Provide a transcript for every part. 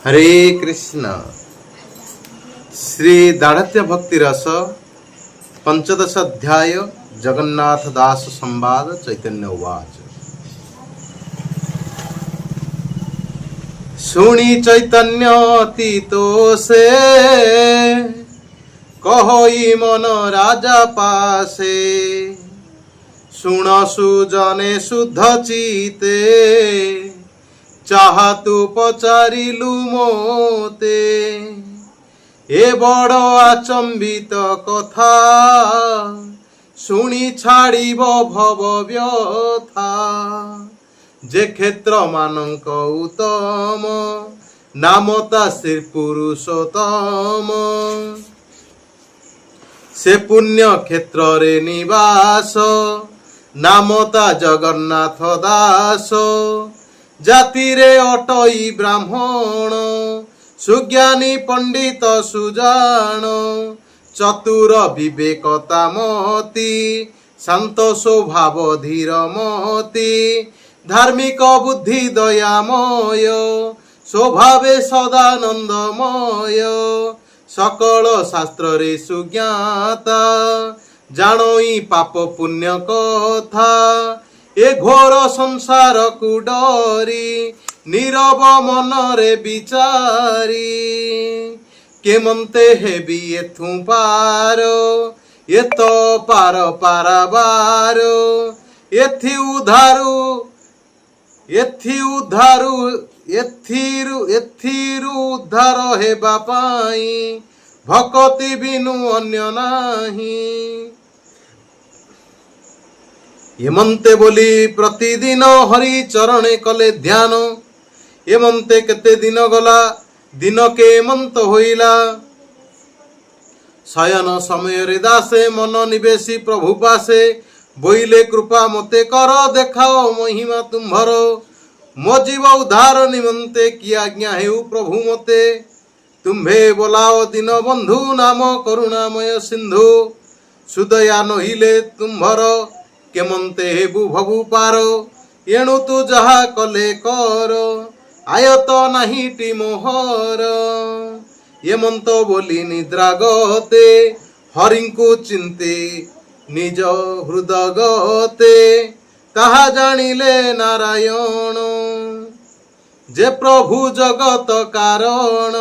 हरे कृष्ण। श्री दाढ़त्य भक्ति रस पंचदश अध्याय जगन्नाथ दास संवाद चैतन्य उवाच। शुणी चैतन्य अतीतो से कहोई मन राजा पासे, शुण सुजने शुद्ध चीते चाहतु पचारिलु मोते। ए बड़ आचंबित कथा शुणी छाड़िब भव व्यथा। जे क्षेत्र मानक उत्तम नामता श्री पुरुषोत्तम, से पुण्य क्षेत्र रे निवास नामता जगन्नाथ दास। जाति रे अटई ब्राह्मण सुज्ञानी पंडित सुजान, चतुर विवेकता मती शांत स्वभाव धीर मती। धार्मिक बुद्धि दयामय स्वभावे सदानंदमय। सकल शास्त्र रे सुज्ञाता जानई पाप पुण्य कथा। ए घोर संसार को डरी नीरव मन रे विचारी। केमंते हेबी एथु पार ये तो पार पाराबार। एथि उधारू एथिरु उद्धार हेबा पाई भक्ति बिनु अन्य नाही। एमंते बोली प्रतिदिन हरि चरणे कले ध्यान। एमंते केते दिन गला दिन के एमंत होइला। शयन समय रे दासे मन निवेशी प्रभु पासे। बोइले कृपा मते कर देखाओ महिमा तुम्भर। मो जीव उद्धार निमंते की आज्ञा हेउ प्रभु मते। तुम्भे बोलाओ दीन बंधु नाम करुणामय सिंधु। सुदया नहिले तुम्भर केमंते हेबु भगु पार। एणु तू जहा कले कर आयत नाही टी मोहर। एमंत बोली निद्रा गते हरिंकु चिंते निज हृदय गते। ताहा जानिले नारायण जे प्रभु जगत कारण।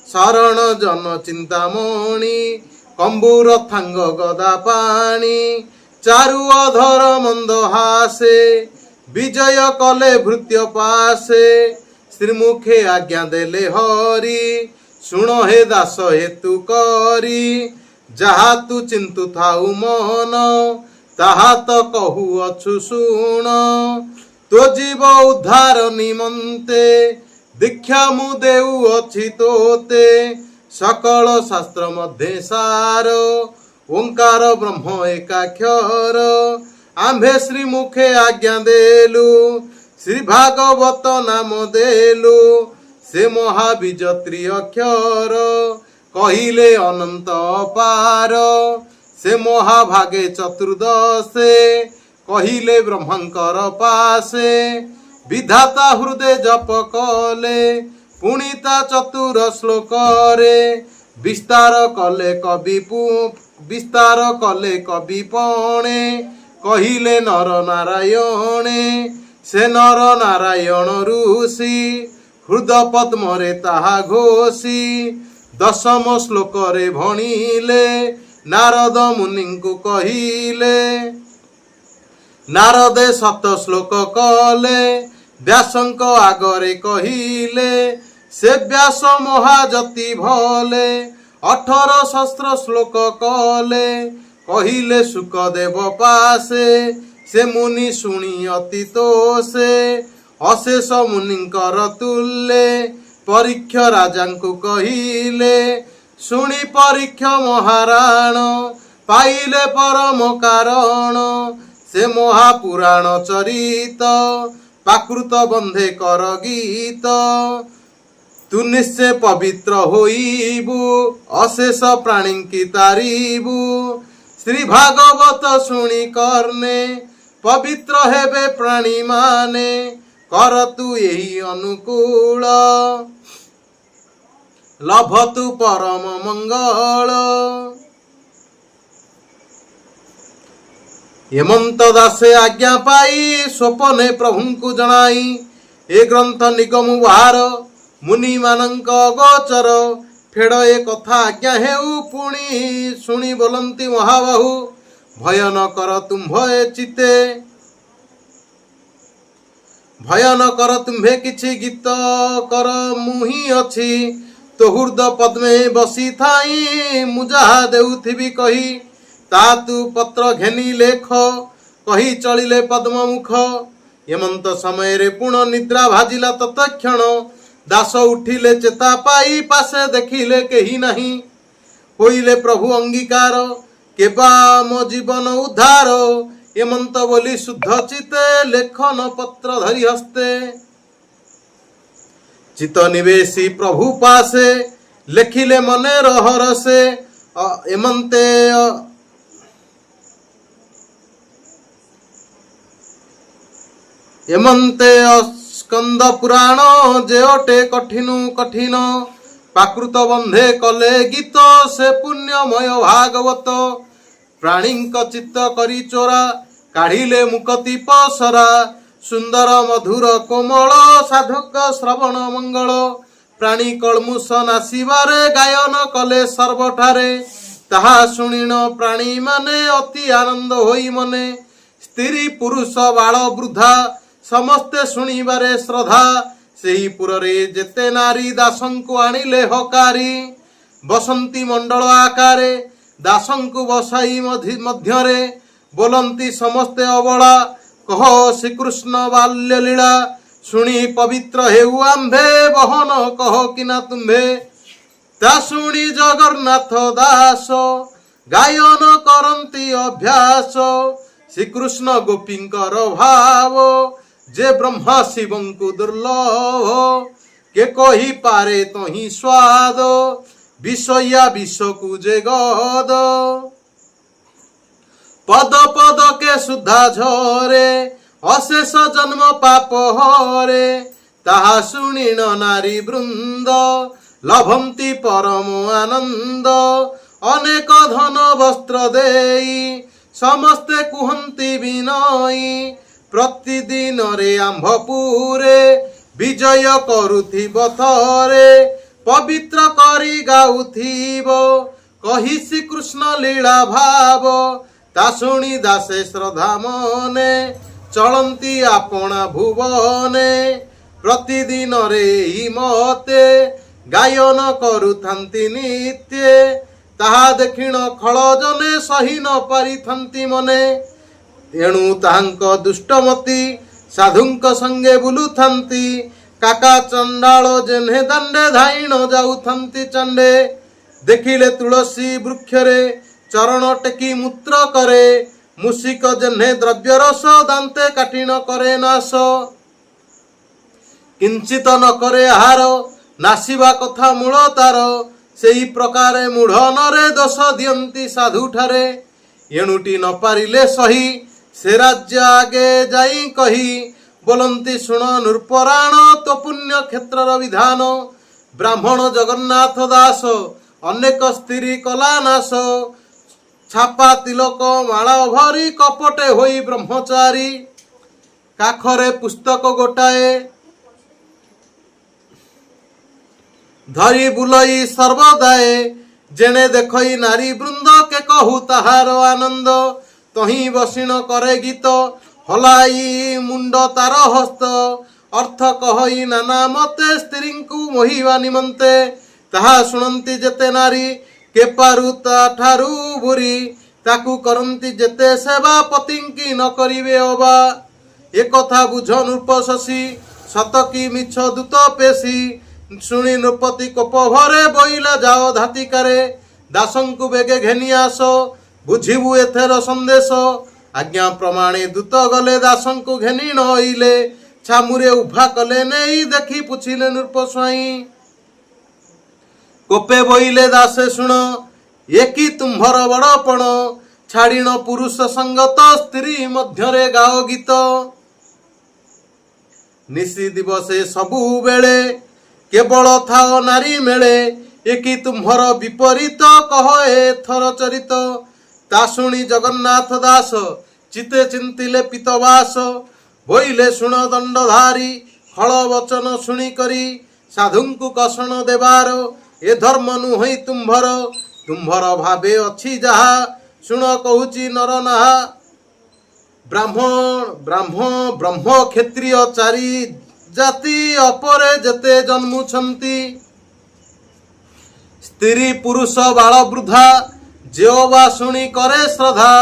शरण जन चिंतामणि कंबूर थांग गदा पाणी। चारु अधर मंद हासे विजय कले भृत्य पासे। श्रीमुखे आज्ञा देले हरि शुण हे दास हेतु करी। जहा तू चिंतु थाउ मन ताहा तो कहू अछु शुण। तो जीव उद्धार निमंते दीक्षा मु देउ अछि तोते। सकल शास्त्र मध्ये सार ओंकार ब्रह्म एकाक्षर। आम्भे श्री मुखे आज्ञा देलु श्री भागवत नाम देलु। से महाबीज त्रिअक्षर कहिले अनंत अपार। से महाभागे चतुर्दशे कहिले ब्रह्मंकर पासे। विधाता हृदय जप कले पुणिता चतुर श्लोकरे। विस्तार कले कवि पणे कहिले नर नारायणे। से नर नारायण ऋषि हृदय पद्मरे ताहा घोषी। दशम श्लोक रे भणिले नारद मुनिଙ୍କୁ कहिले। नारदे सत श्लोक कले व्यासंक आगरे कहिले। से व्यास महाजति भले 18 सहस्र श्लोक कले। कहिले सुखदेव पासे से मुनि शुणी अति तोषे। अशेष मुनिंकर तुल्ले परीक्ष राजांकु कहिले। शुणी परीक्ष महाराण पाइले परम कारण। से महापुराण चरित प्राकृत बंधे कर गीत। तू निश्चय पवित्र होइबु अशेष प्राणी की तारिबु। श्री भागवत शुणी कर्णे पवित्र हेबे प्राणी माने। କରତୁ ଏହି ଅନୁକୂଳ ଲଭତୁ ପରମ ମଙ୍ଗଳ। ହେମନ୍ତ ଦାସେ ଆଜ୍ଞା ପାଇ ସ୍ୱପନେ ପ୍ରଭୁଙ୍କୁ ଜଣାଇ ଏ ଗ୍ରନ୍ଥ ନିଗମ ବାହାର ମୁନି ମାନଙ୍କ ଗୋଚର ଫେଡ଼ ଏ କଥା ଆଜ୍ଞା ହେଉ ପୁଣି ଶୁଣି ବୋଲନ୍ତି ମହାବାହୁ ଭୟ ନ କର ତୁମ୍ଭ ଏ ଚିତେ ଭୟ ନ କର ତୁମ୍ଭେ କିଛି ଗୀତ କର ମୁଁ ହିଁ ଅଛି ତୋ ହୃଦ ପଦ୍ମେ ବସିଥାଇ ମୁଁ ଯାହା ଦେଉଥିବି କହି ତା ତୁ ପତ୍ର ଘେନି ଲେଖ କହି ଚଳିଲେ ପଦ୍ମମୁଖ। ହେମନ୍ତ ସମୟରେ ପୁଣ ନିଦ୍ରା ଭାଜିଲା ତତକ୍ଷଣ ଦାସ ଉଠିଲେ ଚେତା ପାଇ ପାଶେ ଦେଖିଲେ କେହି ନାହିଁ ହୋଇଲେ ପ୍ରଭୁ ଅଙ୍ଗୀକାର କେବା ମୋ ଜୀବନ ଉଦ୍ଧାର ହେମନ୍ତ ବୋଲି ଶୁଦ୍ଧ ଚିତେ ଲେଖନ ପତ୍ର ଧରି ହସ୍ତେ ଚିତ ନିବେଶୀ ପ୍ରଭୁ ପାଶେ ଲେଖିଲେ ମନେ ରହରସେ ଏମନ୍ତେ ସ୍କନ୍ଦ ପୁରାଣ ଯେ ଅଟେ କଠିନୁ କଠିନ ପ୍ରାକୃତ ବନ୍ଧେ କଲେ ଗୀତ ସେ ପୁଣ୍ୟମୟ ଭାଗବତ ପ୍ରାଣୀଙ୍କ ଚିତ୍ତ କରି ଚୋରା କାଢିଲେ ମୁକତି ପସରା ସୁନ୍ଦର ମଧୁର କୋମଳ ସାଧୁକ ଶ୍ରବଣ ମଙ୍ଗଳ ପ୍ରାଣୀ କଳମୁଷ ନାସିବାରେ ଗାୟନ କଲେ ସର୍ବଠାରେ ତାହା ଶୁଣିଣ ପ୍ରାଣୀ ମାନେ ଅତି ଆନନ୍ଦ ହୋଇ ମନେ ସ୍ତ୍ରୀ ପୁରୁଷ ବାଳ ବୃଦ୍ଧା ସମସ୍ତେ ଶୁଣିବାରେ ଶ୍ରଦ୍ଧା ସେହି ପୁରରେ ଯେତେ ନାରୀ ଦାସଙ୍କୁ ଆଣିଲେ ହକାରି ବସନ୍ତି ମଣ୍ଡଳ ଆକାରେ ଦାସଙ୍କୁ ବସାଇ ମଧ୍ୟରେ ବୋଲନ୍ତି ସମସ୍ତେ ଅବଳା କହ ଶ୍ରୀକୃଷ୍ଣ ବାଲ୍ୟ ଲୀଳା ଶୁଣି ପବିତ୍ର ହେଉ ଆମ୍ଭେ ବହନ କହ କିନା ତୁମ୍ଭେ ତା ଶୁଣି ଜଗନ୍ନାଥ ଦାସ ଗାୟନ କରନ୍ତି ଅଭ୍ୟାସ ଶ୍ରୀକୃଷ୍ଣ ଗୋପୀଙ୍କର ଭାବ ଯେ ବ୍ରହ୍ମା ଶିବଙ୍କୁ ଦୁର୍ଲଭ କେ କହିପାରେ ତହିଁ ସ୍ୱାଦ ବିଷୟା ବିଷକୁ ଯେ ଗଦ ପଦ ପଦ କେ ସୁଧା ଝରେ ଅଶେଷ ଜନ୍ମ ପାପ ହରେ ତାହା ଶୁଣିଣ ନାରୀ ବୃନ୍ଦ ଲଭନ୍ତି ପରମ ଆନନ୍ଦ ଅନେକ ଧନ ବସ୍ତ୍ର ଦେଇ ସମସ୍ତେ କୁହନ୍ତି ବିନୟୀ ପ୍ରତିଦିନରେ ଆମ୍ଭପୁରେ ବିଜୟ କରୁଥିବ ଥରେ ପବିତ୍ର କରି ଗାଉଥିବ କହି ଶ୍ରୀକୃଷ୍ଣ ଲୀଳା ଭାବ ତା ଶୁଣି ଦାସେ ଶ୍ରଦ୍ଧା ମନେ ଚଳନ୍ତି ଆପଣା ଭୁବନେ ପ୍ରତିଦିନରେ ହି ମତେ ଗାୟନ କରୁଥାନ୍ତି ନିତ୍ୟ ତାହା ଦେଖିଣ ଖଳ ଜନେ ସହି ନ ପାରିଥାନ୍ତି ମନେ ଏଣୁ ତାହାଙ୍କ ଦୁଷ୍ଟମତି ସାଧୁଙ୍କ ସଙ୍ଗେ ବୁଲୁଥାନ୍ତି କାକା ଚଣ୍ଡାଳ ଜେହ୍ନେ ଦାଣ୍ଡେ ଧାଇଣ ଯାଉଥାନ୍ତି ଚାଣ୍ଡେ ଦେଖିଲେ ତୁଳସୀ ବୃକ୍ଷରେ ଚରଣ ଟେକି ମୂତ୍ର କରେ ମୂଷିକ ଜେହ୍ନେ ଦ୍ରବ୍ୟ ରସ ଦାନ୍ତେ କାଟିଣ କରେ ନାଶ କିଞ୍ଚିତ ନ କରେ ଆହାର ନାସିବା କଥା ମୂଳ ତାର ସେହି ପ୍ରକାରେ ମୂଢ଼ ନରେ ଦୋଷ ଦିଅନ୍ତି ସାଧୁଠାରେ ଏଣୁଟି ନ ପାରିଲେ ସହି ସେ ରାଜ୍ୟ ଆଗେ ଯାଇ କହି ବୋଲନ୍ତି ଶୁଣ ନୃପରାଣ ତ ପୁଣ୍ୟ କ୍ଷେତ୍ରର ବିଧାନ ବ୍ରାହ୍ମଣ ଜଗନ୍ନାଥ ଦାସ ଅନେକ ସ୍ତ୍ରୀ କଲା ନାଶ ଛାପା ତିଲକ ମାଳ ଭରି କପଟେ ହୋଇ ବ୍ରହ୍ମଚାରୀ କାଖରେ ପୁସ୍ତକ ଗୋଟାଏ ଧରି ବୁଲଇ ସର୍ବଦାଏ ଯେଣେ ଦେଖଇ ନାରୀ ବୃନ୍ଦ କେ କହୁ ତାହାର ଆନନ୍ଦ ତହିଁ ବସିଣ କରେ ଗୀତ ହଲାଇ ମୁଣ୍ଡ ତାର ହସ୍ତ ଅର୍ଥ କହଇ ନାନା ମତେ ସ୍ତ୍ରୀଙ୍କୁ ମୋହିବା ନିମନ୍ତେ ତାହା ଶୁଣନ୍ତି ଯେତେ ନାରୀ କେ ପାରୁ ତାଠାରୁ ବୁରି ତାକୁ କରନ୍ତି ଯେତେ ସେବା ପତିଙ୍କି ନ କରିବେ ଅବା ଏକଥା ବୁଝ ନୃପ ଶଶୀ ସତ କି ମିଛ ଦୂତ ପେଶୀ ଶୁଣି ନୃପତି କୋପ ଭରେ ବୋଇଲା ଯାଅ ଧାତିକାରେ ଦାସଙ୍କୁ ବେଗେ ଘେନି ଆସ ବୁଝିବୁ ଏଥର ସନ୍ଦେଶ ଆଜ୍ଞା ପ୍ରମାଣେ ଦୂତ ଗଲେ ଦାସଙ୍କୁ ଘେନି ନଇଲେ ଛାମୁରେ ଉଭା କଲେ ନେଇ ଦେଖି ପୁଛିଲେ ନୃପ ସ୍ୱାଇଁ କୋପେ ବୋଇଲେ ଦାସେ ଶୁଣ ଏକି ତୁମ୍ଭର ବଡ଼ପଣ ଛାଡ଼ିଣ ପୁରୁଷ ସଙ୍ଗତ ସ୍ତ୍ରୀ ମଧ୍ୟରେ ଗାଓ ଗୀତ निशी दिवसे सबु बेले केवल थाओ नारी मेले एकी तुम्हर विपरीत कह एथर चरित ता शुणी जगन्नाथ दास चिते चिंतिले पितवास बोइले शुण दंडधारी खल वचन शुणी करी साधुंकु कषण देवार ए धर्म नुहई तुम्भर तुम्भर भावे अछि जहा शुण कहूची नर नाहा ब्राह्मण ब्रह्म क्षत्रिय चारि जाति अपरे जेते जन्मुछंती स्त्री पुरुष बाल वृद्धा जेओ बा शुणी करे श्रद्धा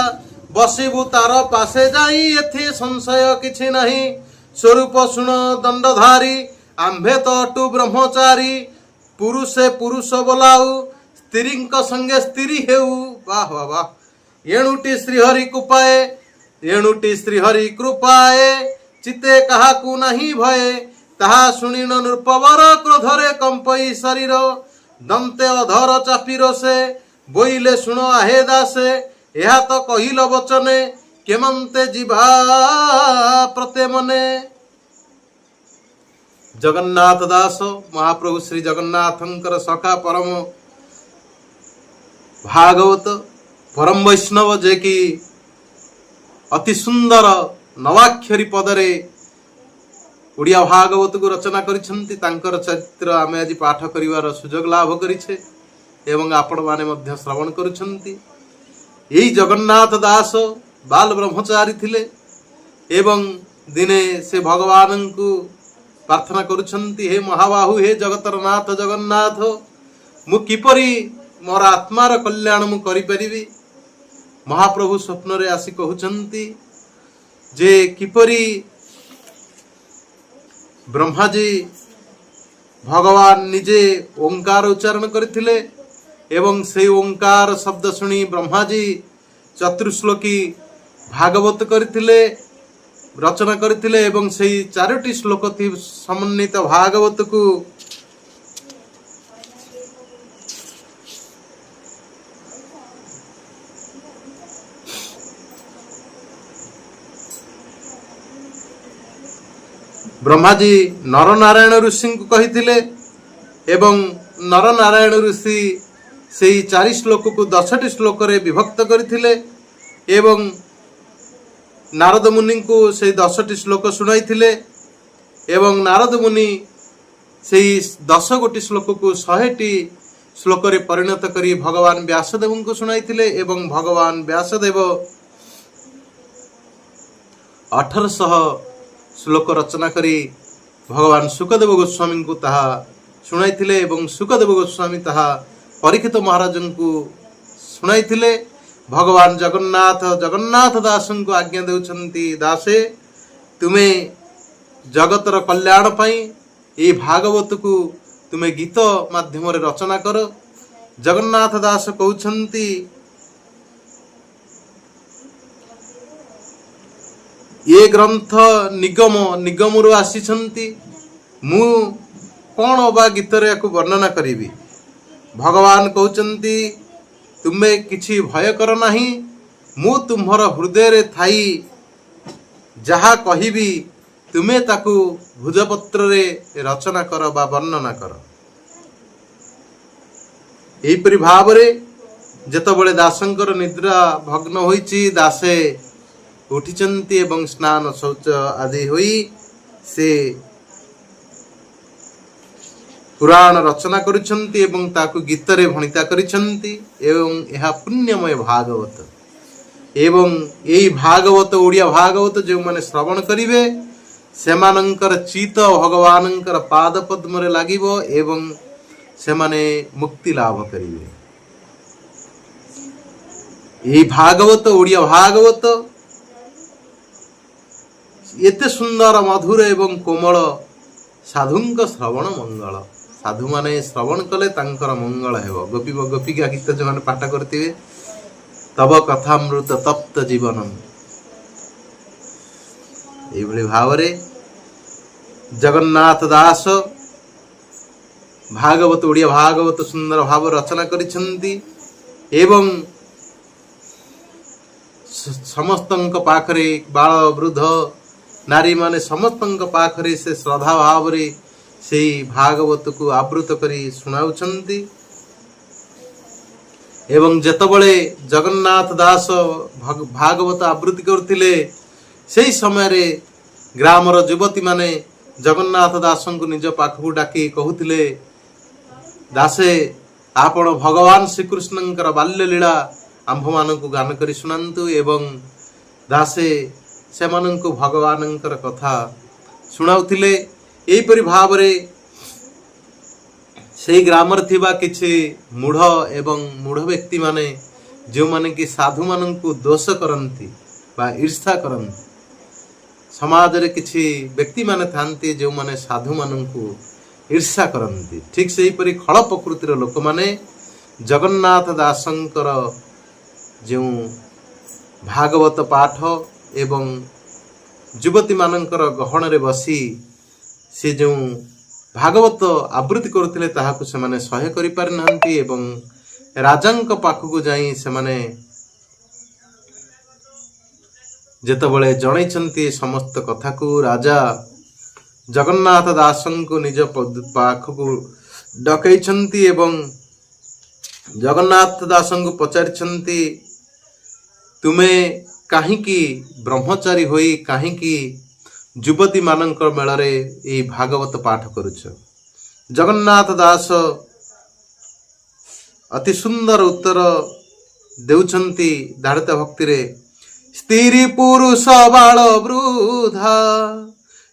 बसिबु तार पासे जाई एथि संशय किछि नहीं स्वरूप शुण दंडधारी आम्भे तो अटु ब्रह्मचारी पुरुषे पुरुष बोलाऊ स्त्री संगे स्त्री हेउ वाह वाह वाह एणुटी श्रीहरि कृपाए एणुटी श्रीहरि कृपाए चिते काहाकू नहीं भये ताहा शुणिन नृपवर क्रोधरे कंपई शरीर दंते अधर चापीर से बोइले शुण आहे दासे यह तो कहिल वचने केमंते जीवा प्रते मने। जगन्नाथ दास महाप्रभु श्री जगन्नाथंकर सखा परम भागवत परम वैष्णव जे कि अति सुंदर नवाक्षरी पदरे ओडिया भागवत को रचना करिसेंती तांकर चरित्र आमे आज पाठ करिवार सुजोग लाभ करिछे एवं आपण माने मध्य श्रवण करुछंती। एई जगन्नाथ दास बाल ब्रह्मचारी थिले एवं दिने से भगवान को प्रार्थना करुछंती हे महाबाहु हे जगतर नाथ जगन्नाथ मु किपरि मोर आत्मार कल्याण मु करि परिबी। महाप्रभु स्वप्न रे आसी कहउछंती जे किपरि ब्रह्माजी भगवान निजे ओंकार उच्चारण करथिले एवं से ओंकार शब्द सुनी ब्रह्माजी चतुर्श्लोकी भागवत करथिले रचना करथिले एवं से चारोटी श्लोक थी समन्वित भागवत को ब्रह्माजी नर नारायण ऋषि को कहिथिले एवं नर नारायण ऋषि से 4 श्लोक को 10टी श्लोक रे विभक्त करथिले एवं नारद मुनि को से 10टी श्लोक सुनाइथिले एवं नारद मुनि से 10 गोटी श्लोक को 100टी श्लोक रे परिणत करी भगवान व्यासदेव को सुनाइथिले एवं भगवान व्यासदेव 1800 श्लोक रचना करी भगवान सुखदेव गोस्वामी को ताहा सुनाइथिले एवं सुखदेव गोस्वामी ताहा परीक्षित महाराज को सुनाइथिले। भगवान जगन्नाथ जगन्नाथ दास को आज्ञा देउछंती दासे तुमे जगतर कल्याण पाई ए भागवत को तुमे गीत माध्यम रे रचना कर। जगन्नाथ दास कहउछंती ये ग्रंथ निगम निगमरु आसीछंती मु कोन बा गीत रे को वर्णना करिवि। भगवान कहउछंती तुमे किछि भय कर नाही मु तुम्हर हृदय रे थाई जहा कहिबी तुमे ताकू भुजपत्र रे रचना कर बा वर्णना कर। एहिपरि भाव रे जेतबेले दासंकर निद्रा भग्न होईची दासे उठिचंती एवं स्नान शौच आदि होई से पुराण रचना करुछंती एवं ताकू गीत रे भणिता करिछंती एवं यह पुण्यमय भागवत एवं एई भागवत ओडिया भागवत जो माने श्रवण करिवे सेमानंकर चित भगवानंकर पाद पद्म रे लागिबो एवं सेमाने मुक्ति लाभ करिवे। एई भागवत ओडिया भागवत एते सुंदर मधुर एवं कोमल साधुंक श्रवण मंगल साधु माने श्रवण कले तांकर मंगल हेबो। गोपी गोपिका गीत जो माने पाठ करथिबे तब कथामृत तप्त जीवनम एई भली भाव रे जगन्नाथ दास भागवत ओडिया भागवत सुंदर भाव रचना करिछंती एवं समस्तंक पाखरे बाल वृद्ध नारी माने समस्त पाखरे से श्रद्धा भाव से भागवत को आवृत करी सुनाउछंती। एवं जेतबळे जगन्नाथ दास भागवत आवृत्ति करथिले सेही समय रे ग्रामर युवती माने जगन्नाथ दास को निज पाखु डाकी कहूथिले, दासे आपण भगवान श्रीकृष्णंकर बाल्य लीला आंभ मानकु गान करी सुनांतु। एवं दासे सेमानंकु भगवानंकर कथा सुनाउथिले। एहिपरि भाव रे सेही ग्रामर थिबा किछि मूढ़ एवं मूढ़ व्यक्ति माने जो माने कि साधु मानंकु दोष करंती बा ईर्ष्या करंती। समाज रे किछि व्यक्ति माने थांती जो माने साधु मानंकु ईर्ष्या करंती। ठीक सेही परि खळ प्रकृतिर लोक माने जगन्नाथ दासंकर जो भागवत पाठ एवं युवती मानंकर गहन रे बसी से जो भागवत आवृत्ति करथिले ताहाकु से माने सह्य करि पारि नहंती। एवं राजांक पाखकु जाई से माने जेतबळे जणैछंती समस्त कथा को राजा जगन्नाथ दासंको निज पाखकु डकैछंती। एवं जगन्नाथ दासंको पचारिछंती, तुमे काहींकी ब्रह्मचारी होई काहींकी युवती मानंकर मेलरे ए भागवत पाठ करुछ। जगन्नाथ दास अति सुंदर उत्तर देउछंती दाड़ित भक्ति रे, स्त्री पुरुष बाल वृद्धा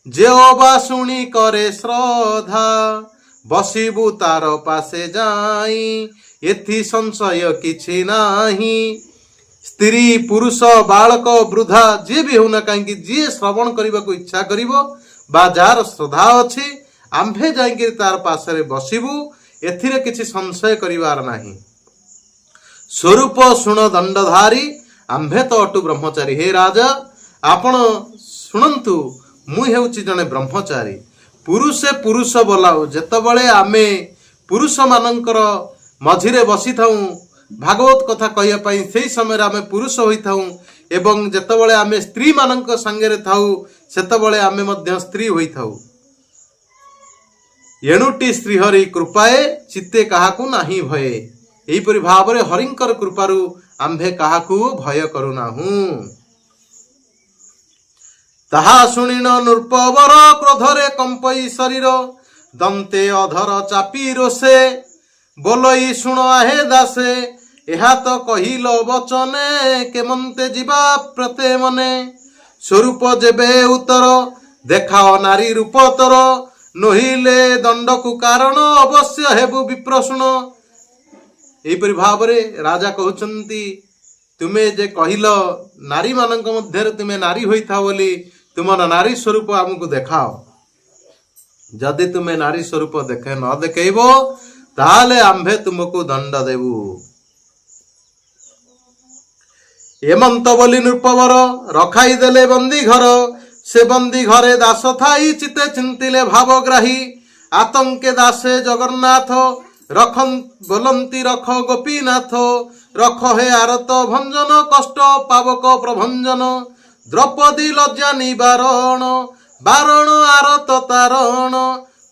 जेओ बा शुणी करे श्रद्धा, बसिबु तार पासे जाई एथि संशय किछि नाही। स्त्री पुरुष बालक वृद्धा जे भी होना कहीं जी श्रवण करने को इच्छा करिवो बा जार श्रद्धा अच्छी आंभे जाइए तार पासरे बसिबू, एथिरे किछि संशय करिवार नाही। स्वरूप शुण दंडधारी आंभे तो अटु ब्रह्मचारी। हे राजा आपण शुणंतु, मु हेउछि जने ब्रह्मचारी। पुरुषे पुरुष बोलाओ, जेतबळे आमे पुरुष मानंकर मझिरे बसी थाऊ भागवत कथा कहया पई सेही समय आमे पुरुष होई थाऊ। एवं जेतबळे आमे स्त्री मानंक संगे रे थाऊ सेतबळे आमे मध्य स्त्री होई थाऊ। एणुटी श्रीहरि कृपाए चित्ते काहाकु नाही भये। एहिपरि भावरे हरिंकर कृपारु आंभे काहाकु भय करुनाहु। ताहा शुणिन नृपवर क्रोधरे कंपई शरीर, दंते अधर चापी रोसे बोलई शुण आहे दासे। एहा तो कहिल वचने केमंते जीवा प्रते मने, स्वरूप जेबे उत्तर देखाओ नारी रूप तर, नहिले दंड को कारण अवश्य हेबु विप्रशुण। एहिपरि भावरे राजा कहउचंती, तुमे जे कहिल नारी मानक मध्य तुमे नारी होइथा बोली तुमर नारी स्वरूप आमको देखाओ। जदि तुमे नारी स्वरूप देखे न देखेइबो ताले आंभे तुमको दंड देबु। एमंत बोली नृपवर रखाई देले बंदी घर, से बंदी घरे दास थाई चिते चिंतिले भावग्राही। आतंके दासे जगन्नाथ रखन बोलंती रख गोपीनाथ, रख हे आरत भंजन कष्ट पावक प्रभंजन। द्रौपदी लज्जा निवारण बारण आरत तारण,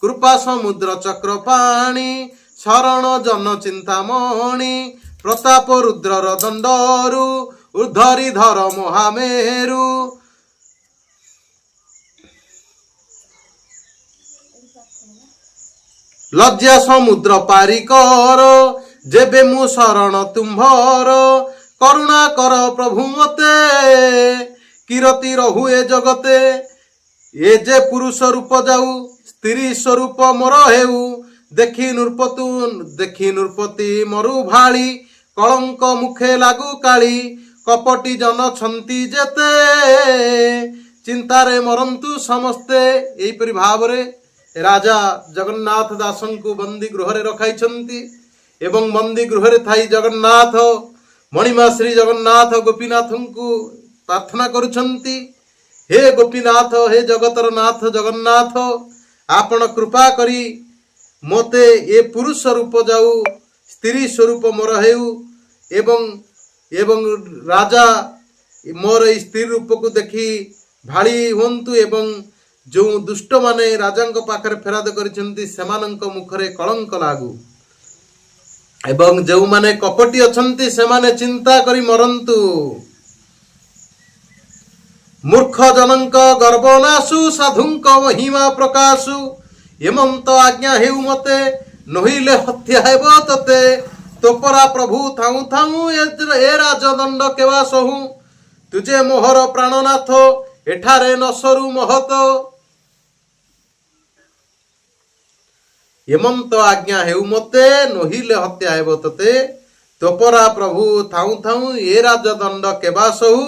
कृपा समुद्र चक्र पाणी शरण जन चिंतामणि। प्रताप रुद्रर दंडरु ऊर्धरी धर महामेरु। लज्जा समुद्र पारिकर जेबे मु शरण तुम्भर। करुणा कर प्रभु मते किरति रहुए जगते। ए जे पुरुष रूप जाऊ स्त्री स्वरूप मोर हेउ। देखी नृपति मरु भाली, कलंक मुखे लागू काली। कपटी जन छंती जेते चिंतारे मरंतु समस्ते। एहिपरि भावरे राजा जगन्नाथ दासन को बंदी गृह रे रखाइछंती। एवं बंदी गृह रे थाई जगन्नाथ मणिमा श्री जगन्नाथ गोपीनाथ को प्रार्थना करुछंती। हे गोपीनाथ, हे जगतर नाथ जगन्नाथ, आपण कृपा करी मोते ए पुरुष रूप जाऊ स्त्री स्वरूप मोर हेउ। एवं राजा मोर स्त्री रूप को देखी ଭାଳି ହୁଅନ୍ତୁ ଏବଂ ଯେଉଁ ଦୁଷ୍ଟମାନେ ରାଜାଙ୍କ ପାଖରେ ଫେରାଦ କରିଛନ୍ତି ସେମାନଙ୍କ ମୁଖରେ କଳଙ୍କ ଲାଗୁ ଏବଂ ଯେଉଁମାନେ କପଟି ଅଛନ୍ତି ସେମାନେ ଚିନ୍ତା କରି ମରନ୍ତୁ। ମୂର୍ଖ ଜନଙ୍କ ଗର୍ବ ନାଶୁ ସାଧୁଙ୍କ ମହିମା ପ୍ରକାଶୁ ଏମନ୍ତ ଆଜ୍ଞା ହେଉ ମତେ ନହିଲେ ହତ୍ୟା ହେବ ତତେ ତୋପରା ପ୍ରଭୁ ଥାଉ ଥାଉ ଏ ରାଜଦଣ୍ଡ କେବା ସହୁ ତୁଜେ ମୋହର ପ୍ରାଣନାଥ ଏଠାରେ ନସରୁ ମହତ ଏମନ୍ତ ଆଜ୍ଞା ହେଉ ମତେ ନହିଲେ ହତ୍ୟା ହେବ ତତେ ତୋପରା ପ୍ରଭୁ ଥାଉ ଥାଉ ଏ ରାଜଦଣ୍ଡ କେବା ସହୁ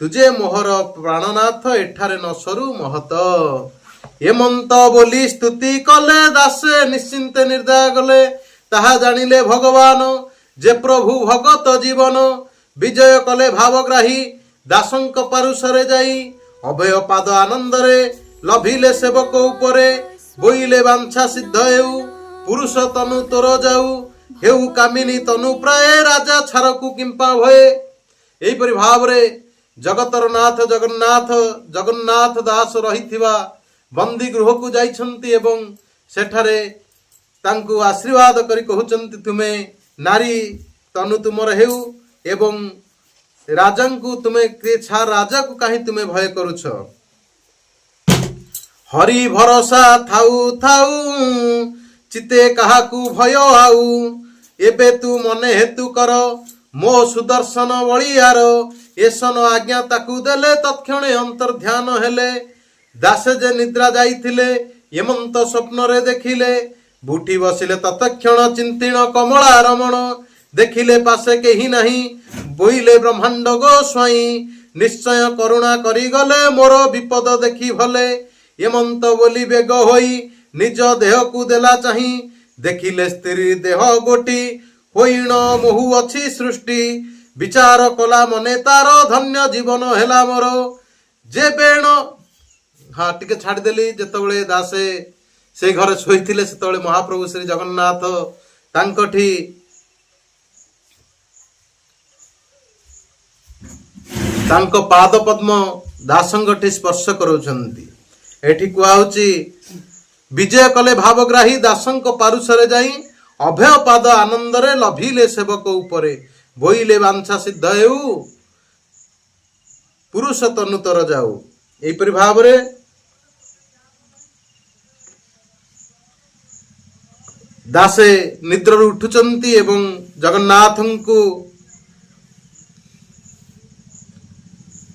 ତୁଜେ ମୋହର ପ୍ରାଣନାଥ ଏଠାରେ ନସରୁ ମହତ ଏମନ୍ତ ବୋଲି ସ୍ତୁତି କଲେ ଦାସେ ନିଶ୍ଚିନ୍ତେ ନିର୍ଦୟ ଗଲେ ତାହା ଜାଣିଲେ ଭଗବାନ ଯେ ପ୍ରଭୁ ଭଗତ ଜୀବନ ବିଜୟ କଲେ ଭାବଗ୍ରାହୀ ଦାସଙ୍କ ପାରୁଷରେ ଯାଇ ଅଭୟ ପାଦ ଆନନ୍ଦରେ ଲଭିଲେ ସେବକ ଉପରେ ବୋଇଲେ ବାଞ୍ଛା ସିଦ୍ଧ ହେଉ ପୁରୁଷ ତନୁ ତୋର ଯାଉ ହେଉ କାମିନୀ ତନୁ ପ୍ରାୟ ରାଜା ଛାରକୁ କିମ୍ପା ଭଏ। ଏହିପରି ଭାବରେ ଜଗତର ନାଥ ଜଗନ୍ନାଥ ଦାସ ରହିଥିବା ବନ୍ଦୀ ଗୃହକୁ ଯାଇଛନ୍ତି ଏବଂ ସେଠାରେ ତାଙ୍କୁ ଆଶୀର୍ବାଦ କରି କହୁଛନ୍ତି ତୁମେ ନାରୀ ତନୁ ତୁମର ହେଉ ଏବଂ ରାଜାଙ୍କୁ ତୁମେ ରାଜାକୁ କାହିଁ ତୁମେ ଭୟ କରୁଛ। ହରି ଭରସା ଥାଉ ଥାଉ ଚିତେ କାହାକୁ ଭୟ ଆଉ ଏବେ ତୁ ମନେ ହେତୁ କର ମୋ ସୁଦର୍ଶନ ବଳିଆର ଏସନ ଆଜ୍ଞା ତାକୁ ଦେଲେ ତତ୍କ୍ଷଣେ ଅନ୍ତର୍ଧ୍ୟାନ ହେଲେ ଦାସେ ଯେ ନିଦ୍ରା ଯାଇଥିଲେ ଏମନ୍ତ ସ୍ୱପ୍ନରେ ଦେଖିଲେ ବୁଠି ବସିଲେ ତତକ୍ଷଣ ଚିନ୍ତିଣ କମଳା ରମଣ ଦେଖିଲେ ପାଶେ କେହି ନାହିଁ ବୋଇଲେ ବ୍ରହ୍ମାଣ୍ଡ ଗୋସ୍ୱାଇଁ ନିଶ୍ଚୟ କରୁଣା କରିଗଲେ ମୋର ବିପଦ ଦେଖି ଭଲେ ଏମନ୍ତ ବୋଲି ବେଗ ହୋଇ ନିଜ ଦେହକୁ ଦେଲା ଚାହିଁ ଦେଖିଲେ ସ୍ତ୍ରୀ ଦେହ ଗୋଟି ହୋଇଣ ମୋହୁ ଅଛି ସୃଷ୍ଟି ବିଚାର କଲା ମନେ ତାର ଧନ୍ୟ ଜୀବନ ହେଲା ମୋର ଯେ ବେଣ ଟିକେ ଛାଡ଼ିଦେଲି ଯେତେବେଳେ ଦାସେ ସେଇ ଘରେ ଶୋଇଥିଲେ ସେତେବେଳେ ମହାପ୍ରଭୁ ଶ୍ରୀ ଜଗନ୍ନାଥ ତାଙ୍କଠି ତାଙ୍କ ପାଦ ପଦ୍ମ ଦାସଙ୍କଠି ସ୍ପର୍ଶ କରୁଛନ୍ତି। ଏଠି କୁହାହଉଛି ବିଜୟ କଲେ ଭାବଗ୍ରାହୀ ଦାସଙ୍କ ପାରୁଷରେ ଯାଇ ଅଭୟ ପାଦ ଆନନ୍ଦରେ ଲଭିଲେ ସେବକ ଉପରେ ବୋଇଲେ ବାଞ୍ଛା ସିଦ୍ଧ ହେଉ ପୁରୁଷ ତନୁ ତୋର ଯାଉ। ଏହିପରି ଭାବରେ ଦାସେ ନିଦ୍ରାରୁ ଉଠୁଛନ୍ତି ଏବଂ ଜଗନ୍ନାଥଙ୍କୁ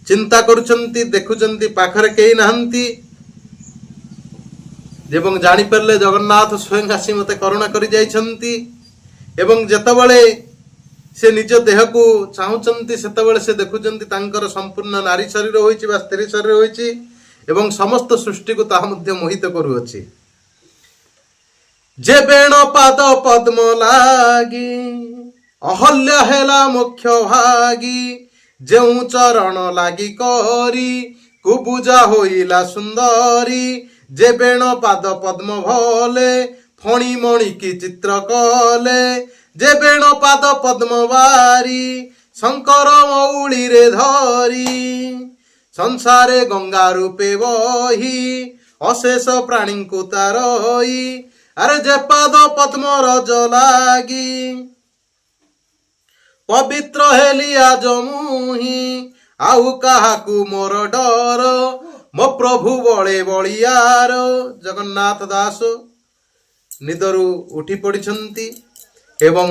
ଚିନ୍ତା କରୁଛନ୍ତି ଦେଖୁଛନ୍ତି ପାଖରେ କେହି ନାହାନ୍ତି ଏବଂ ଜାଣିପାରିଲେ ଜଗନ୍ନାଥ ସ୍ୱୟଂ ଆସି ମୋତେ କରୁଣା କରି ଯାଇଛନ୍ତି ଏବଂ ଯେତେବେଳେ ସେ ନିଜ ଦେହକୁ ଚାହୁଁଛନ୍ତି ସେତେବେଳେ ସେ ଦେଖୁଛନ୍ତି ତାଙ୍କର ସମ୍ପୂର୍ଣ୍ଣ ନାରୀ ଶରୀର ହୋଇଛି ବା ସ୍ତ୍ରୀ ଶରୀର ହୋଇଛି ଏବଂ ସମସ୍ତ ସୃଷ୍ଟିକୁ ତାହା ମଧ୍ୟ ମୋହିତ କରୁଅଛି। ଯେ ବେଣ ପାଦ ପଦ୍ମ ଲାଗି ଅହଲ୍ୟା ହେଲା ମୁଖ୍ୟ ଭାଗି ଯେଉଁ ଚରଣ ଲାଗି କରି କୁବୁଜା ହୋଇଲା ସୁନ୍ଦରୀ ଯେ ବେଣ ପାଦ ପଦ୍ମ ଭଲେ ଫଣି ମଣି କି ଚିତ୍ର କଲେ ଯେ ବେଣ ପାଦ ପଦ୍ମ ବାରି ଶଙ୍କର ମଉଳିରେ ଧରି ସଂସାରେ ଗଙ୍ଗା ରୂପେ ବହି ଅଶେଷ ପ୍ରାଣୀଙ୍କୁ ତାରଇ ଆରେ ଯେ ପାଦ ପଦ୍ମ ରଜ ଲାଗି ପବିତ୍ର ହେଲି ଆଜ ମୁହିଁ ଆଉ କାହାକୁ ମୋର ଡର ମୋ ପ୍ରଭୁ ବଳେ ବଳିଆର। ଜଗନ୍ନାଥ ଦାସ ନିଦରୁ ଉଠି ପଡ଼ିଛନ୍ତି ଏବଂ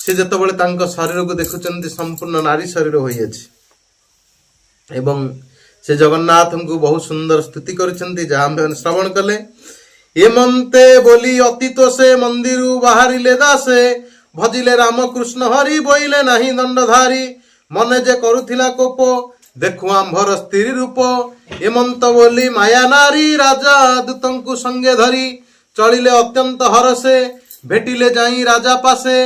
ସେ ଯେତେବେଳେ ତାଙ୍କ ଶରୀରକୁ ଦେଖୁଛନ୍ତି ସମ୍ପୂର୍ଣ୍ଣ ନାରୀ ଶରୀର ହୋଇଅଛି ଏବଂ ସେ ଜଗନ୍ନାଥଙ୍କୁ ବହୁ ସୁନ୍ଦର ସ୍ତୁତି କରିଛନ୍ତି ଯାହା ଆମେ ଶ୍ରବଣ କଲେ। ଏମନ୍ତେ ବୋଲି ଅତୀତ ସେ ମନ୍ଦିରୁ ବାହାରିଲେ ଦାସେ ଭଜିଲେ ରାମକୃଷ୍ଣ ହରି ବୋଇଲେ ନାହିଁ ଦଣ୍ଡଧାରୀ ମନେ ଯେ କରୁଥିଲା କୋପ ଦେଖୁ ଆମ୍ଭର ସ୍ତ୍ରୀ ରୂପ ଏମନ୍ତ ବୋଲି ମାୟା ନାରୀ ରାଜା ଦୂତଙ୍କୁ ସଙ୍ଗେ ଧରି ଚଳିଲେ ଅତ୍ୟନ୍ତ ହରସେ ଭେଟିଲେ ଯାଇ ରାଜା ପାଶେ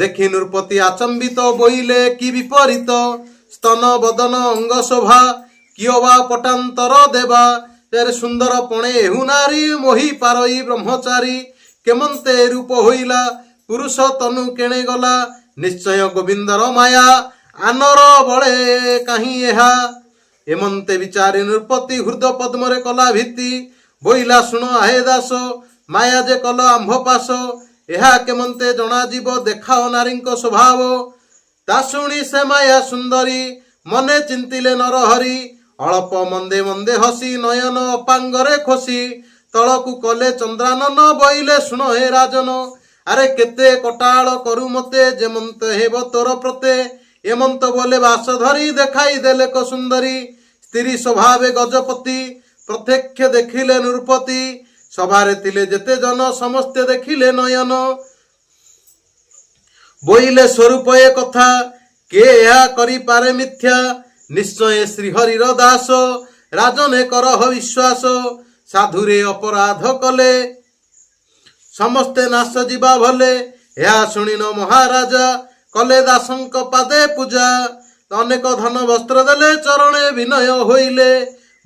ଦେଖି ନୃପତି ଆଚମ୍ବିତ ବୋଇଲେ କି ବିପରୀତ ସ୍ତନ ବଦନ ଅଙ୍ଗ ଶୋଭା କିଓ ବା ପଟାନ୍ତର ଦେବା ସୁନ୍ଦର ପଣେ ଏହୁ ନାରୀ ମୋହି ପାରଇ ବ୍ରହ୍ମଚାରୀ କେମନ୍ତେ ରୂପ ହୋଇଲା ପୁରୁଷ ତନୁ କେଣେ ଗଲା ନିଶ୍ଚୟ ଗୋବିନ୍ଦର ମାୟା ଆନର ବଳେ କାହିଁ ଏହା ଏମନ୍ତେ ବିଚାରି ନୃପତି ହୃଦ ପଦ୍ମରେ କଲା ଭୀତି ବୋଇଲା ଶୁଣ ଆହେ ଦାସ ମାୟା ଯେ କଲ ଆମ୍ଭ ପାଶ ଏହା କେମନ୍ତେ ଜଣାଯିବ ଦେଖାଅ ନାରୀଙ୍କ ସ୍ୱଭାବ ତା ଶୁଣି ସେ ମାୟା ସୁନ୍ଦରୀ ମନେ ଚିନ୍ତିଲେ ନରହରି ଅଳପ ମନ୍ଦେ ମନ୍ଦେ ହସି ନୟନ ଅପାଙ୍ଗରେ ଖୋସି ତଳକୁ କଲେ ଚନ୍ଦ୍ରାନନ ବୋଇଲେ ଶୁଣ ହେ ରାଜନ ଆରେ କେତେ କଟାଳ କରୁ ମତେ ଯେମନ୍ତ ହେବ ତୋର ପ୍ରତେ ଏମନ୍ତ ବୋଲେ ବାସ ଧରି ଦେଖାଇ ଦେଲେ କ ସୁନ୍ଦରୀ ସ୍ତ୍ରୀ ସ୍ୱଭାବେ ଗଜପତି ପ୍ରତ୍ୟକ୍ଷ ଦେଖିଲେ ନୃପତି ସଭାରେ ଥିଲେ ଯେତେ ଜନ ସମସ୍ତେ ଦେଖିଲେ ନୟନ ବୋଇଲେ ସ୍ୱରୂପ ଏ କଥା କିଏ ଏହା କରିପାରେ ମିଥ୍ୟା ନିଶ୍ଚୟ ଶ୍ରୀହରିର ଦାସ ରାଜନେ କରହ ବିଶ୍ୱାସ ସାଧୁରେ ଅପରାଧ କଲେ ସମସ୍ତେ ନାଶ ଯିବା ଭଲେ ଏହା ଶୁଣିନ ମହାରାଜା କଲେ ଦାସଙ୍କ ପାଦେ ପୂଜା ଅନେକ ଧନ ବସ୍ତ୍ର ଦେଲେ ଚରଣେ ବିନୟ ହୋଇଲେ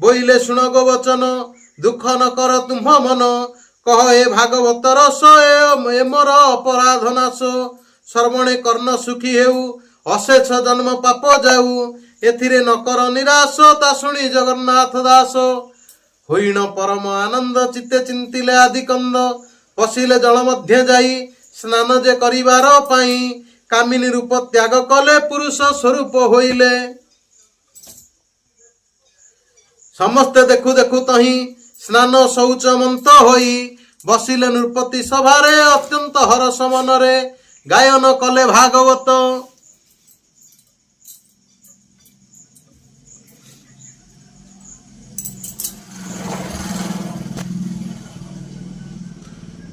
ବୋଇଲେ ଶୁଣ ଗୋ ବଚନ ଦୁଃଖ ନ କର ତୁମ୍ଭ ମନ କହ ଏ ଭାଗବତ ରସ ଏ ମୋର ଅପରାଧ ନାଶ ଶ୍ରବଣେ କର୍ଣ୍ଣ ସୁଖୀ ହେଉ ଅଶେଷ ଜନ୍ମ ପାପ ଯାଉ ଏଥିରେ ନ କର ନିରାଶ ତା ଶୁଣି ଜଗନ୍ନାଥ ଦାସ ହୋଇଣ ପରମ ଆନନ୍ଦ ଚିତ୍ତେ ଚିନ୍ତିଲେ ଆଦି କନ୍ଦ ପଶିଲେ ଜଳ ମଧ୍ୟ ଯାଇ ସ୍ନାନ ଯେ କରିବାର ପାଇଁ କାମିନୀ ରୂପ ତ୍ୟାଗ କଲେ ପୁରୁଷ ସ୍ୱରୂପ ହୋଇଲେ ସମସ୍ତେ ଦେଖୁ ଦେଖୁ ତହିଁ ସ୍ନାନ ଶୌଚ ମନ୍ତ ହୋଇ ବସିଲେ ନୃପତି ସଭାରେ ଅତ୍ୟନ୍ତ ହରସ ମନରେ ଗାୟନ କଲେ ଭାଗବତ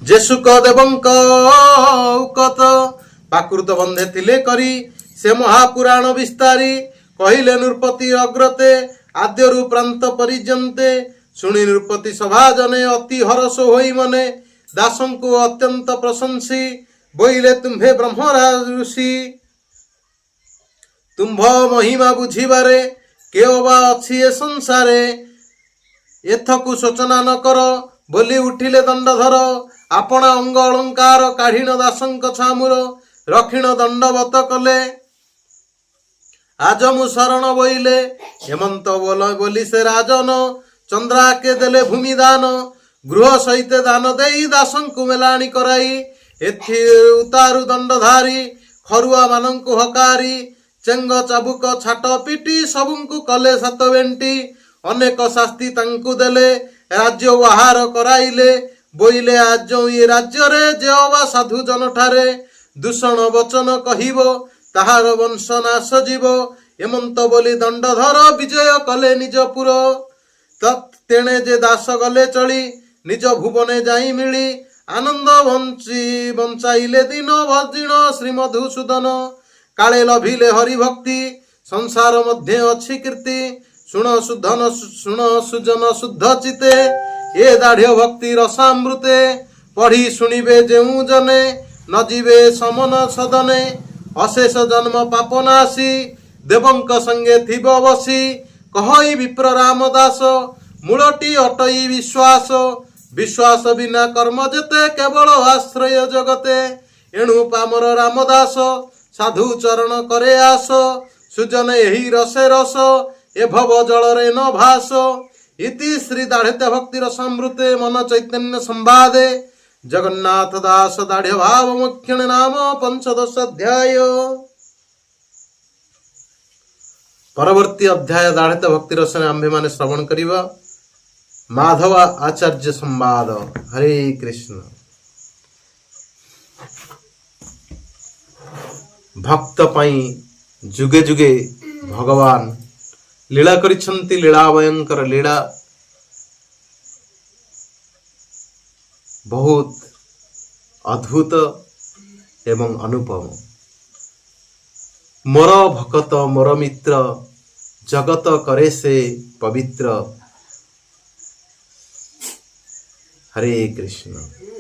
ଯେ ସୁକ ଦେବଙ୍କ ଉକତ ପାକୃତ ବନ୍ଧେ ଥିଲେ କରି ସେ ମହାପୁରାଣ ବିସ୍ତାରୀ କହିଲେ ନୃପତି ଅଗ୍ରତେ ଆଦ୍ୟରୁ ପ୍ରାନ୍ତ ପର୍ଯ୍ୟନ୍ତେ ଶୁଣି ନୃପତି ସଭାଜନେ ଅତି ହରସ ହୋଇ ମନେ ଦାସଙ୍କୁ ଅତ୍ୟନ୍ତ ପ୍ରଶଂସୀ ବୋଇଲେ ତୁମ୍ଭେ ବ୍ରହ୍ମରାଜ ଋଷି ତୁମ୍ଭ ମହିମା ବୁଝିବାରେ କେଓ ବା ଅଛି ଏ ସଂସାରେ ଏଥକୁ ଶୋଚନା ନ କର ବୋଲି ଉଠିଲେ ଦଣ୍ଡଧର ଆପଣା ଅଙ୍ଗ ଅଳଙ୍କାର କାଢ଼ିଣ ଦାସଙ୍କ ଛାମୁର ରକ୍ଷିଣ ଦଣ୍ଡବତ କଲେ ଆଜ ମୁଁ ଶରଣ ବୋଇଲେ ହେମନ୍ତ ବୋଲି ସେ ରାଜନ ଚନ୍ଦ୍ରାକେ ଦେଲେ ଭୂମି ଦାନ ଗୃହ ସହିତ ଦାନ ଦେଇ ଦାସଙ୍କୁ ମେଲାଣି କରାଇ ଏଥି ଉତାରୁ ଦଣ୍ଡଧାରୀ ଖରୁଆ ମାନଙ୍କୁ ହକାରି ଚେଙ୍ଗ ଚାବୁକ ଛାଟ ପିଟି ସବୁଙ୍କୁ କଲେ ସାତ ବେଣ୍ଟି ଅନେକ ଶାସ୍ତି ତାଙ୍କୁ ଦେଲେ ରାଜ୍ୟ ବାହାର କରାଇଲେ ବୋଇଲେ ଆଜ ଏ ରାଜ୍ୟରେ ଯେ ଅବା ସାଧୁ ଜନଠାରେ ଦୂଷଣ ବଚନ କହିବ ତାହାର ବଂଶ ନାଶ ଯିବ ଏମନ୍ତ ବୋଲି ଦଣ୍ଡଧର ବିଜୟ କଲେ ନିଜ ପୁର ତେଣେ ଯେ ଦାସ ଗଲେ ଚଳି ନିଜ ଭୁବନେ ଯାଇ ମିଳି ଆନନ୍ଦ ବଞ୍ଚାଇଲେ ଦିନ ଭଜିଣ ଶ୍ରୀମଧୁସୂଦନ କାଳେ ଲଭିଲେ ହରିଭକ୍ତି ସଂସାର ମଧ୍ୟ ଅଛି କୀର୍ତ୍ତି ଶୁଣ ସୁଜନ ଶୁଦ୍ଧ ଚିତେ ଏ ଦାଢ୍ୟ ଭକ୍ତି ରସାମୃତେ ପଢି ଶୁଣିବେ ଯେଉଁ ଜନେ ନ ଯିବେ ସମନ ସଦନେ ଅଶେଷ ଜନ୍ମ ପାପ ନାଶୀ ଦେବଙ୍କ ସଙ୍ଗେ ଥିବ ବସି କହଇ ବିପ୍ର ରାମଦାସ ମୂଳଟି ଅଟଇ ବିଶ୍ୱାସ ବିଶ୍ୱାସ ବିନା କର୍ମ ଯେତେ କେବଳ ଆଶ୍ରୟ ଜଗତେ ଏଣୁ ପାମର ରାମଦାସ ସାଧୁ ଚରଣ करे ଆସ ସୁଜନ ଏହି ରସେ ରସ ଏ ଭବ ଜଳରେ ନ ଭାସ इति श्री दाढ़्य भक्ति रसामृते मन चैतन्य संवादे जगन्नाथ दास दाढ़्य भाव मुख्य नाम 15 अध्याय परवर्ती अध्याय दाढ़्य भक्ति रसने आम्भे माने श्रवण करिबा माधव आचार्य संवाद हरे कृष्ण भक्त पाई जुगे जुगे भगवान लीला करिछंती लीला भयंकर लीला बहुत अद्भुत एवं अनुपम मोर भक्त मोर मित्र जगत करे से पवित्र हरे कृष्ण।